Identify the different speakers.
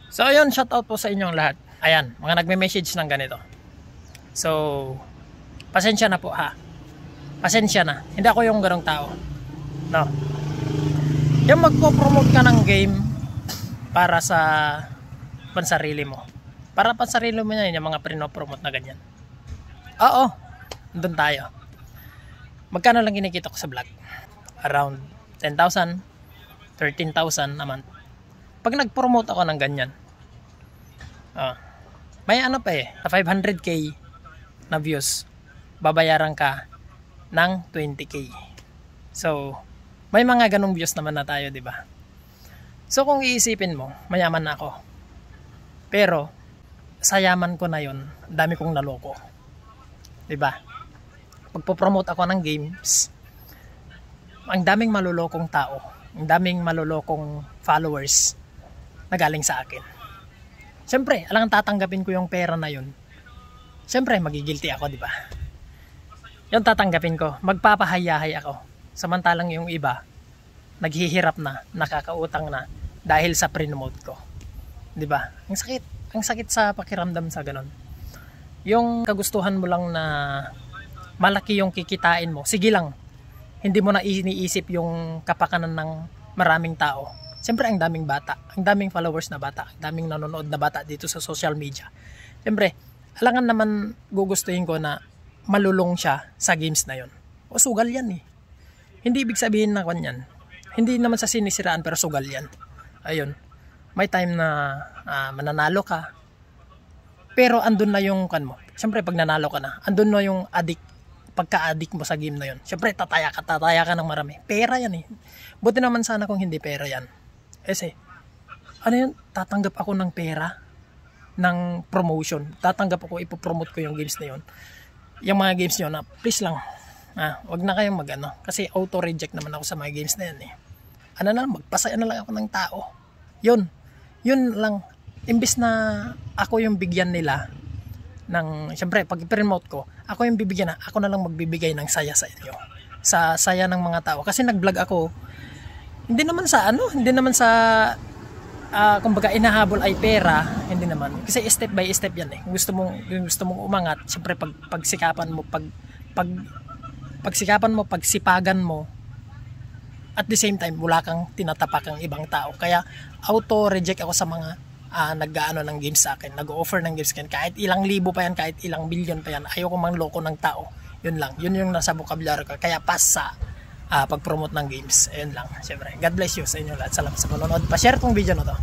Speaker 1: So ayun, shout out po sa inyong lahat. Ayan, mga nagme-message ng ganito. So, pasensya na po ha. Pasensya na. Hindi ako yung ganong tao. No. Yung magpo-promote ka ng game para sa pansarili mo. Para pansarili mo yan, yung mga prino-promote na ganyan. Oo, doon tayo. Magkano lang kinikita ko sa vlog? Around 10,000, 13,000 a month. Pag nag-promote ako ng ganyan, may ano pa eh, na 500k na views, babayaran ka ng 20k. So, may mga ganong views naman na tayo, di ba? So, kung iisipin mo, mayaman na ako. Pero, sa yaman ko na yun, dami kong naloko. Di ba? Pagpo-promote ako ng games, ang daming malulokong tao, ang daming malulokong followers na galing sa akin. Siyempre, alang tatanggapin ko yung pera na yun. Siyempre, magigilty ako, di ba? Yung tatanggapin ko, magpapahayahay ako. Samantalang yung iba, naghihirap na, nakakautang na dahil sa pre-promote ko. Di ba? Ang sakit sa pakiramdam sa ganun. Yung kagustuhan mo lang na malaki yung kikitain mo, sige lang. Hindi mo na iniisip yung kapakanan ng maraming tao. Siyempre, ang daming bata, ang daming followers na bata, ang daming nanonood na bata dito sa social media. Siyempre, alangan naman gugustuhin ko na malulong siya sa games na yon. O sugal yan eh. Hindi ibig sabihin na kanyan. Hindi naman sa sinisiraan pero sugal yan. Ayun. May time na mananalo ka. Pero andun na yung kan mo. Siyempre, pag nanalo ka na, andun na yung pagka-addict mo sa game na yon. Siyempre, tataya ka ng marami. Pera yan eh. Buti naman sana kung hindi pera yan. Kasi, ano yun? Tatanggap ako ng pera ng promotion. Tatanggap ako, ipopromote ko yung games na yun. Yung mga games nyo na, please lang, wag na kayong mag-ano. Kasi auto-reject naman ako sa mga games na yan eh. Ano na, magpasaya na lang ako ng tao. Yun lang. Imbis na ako yung bigyan nila ng, syempre, pag i-promote ko, ako yung bibigyan na, ako na lang magbibigay ng saya sa inyo. Sa saya ng mga tao. Kasi nag-vlog ako, hindi naman sa kumbaga inahabol ay pera, hindi naman. Kasi step by step yan eh. Kung gusto mong umangat, syempre pagsikapan mo, pagsipagan mo, at the same time, wala kang tinatapak ang ibang tao. Kaya auto-reject ako sa mga nag-aano ng games sa akin, nag-offer ng games sa akin. Kahit ilang libo pa yan, kahit ilang billion pa yan, ayoko mangloko ng tao. Yun lang. Yun yung nasa vocabulary ko. Kaya pass sa pag-promote ng games. Ayun lang. Siyempre, God bless you sa inyo lahat. Salamat sa panonood. Pa-share tong video na to.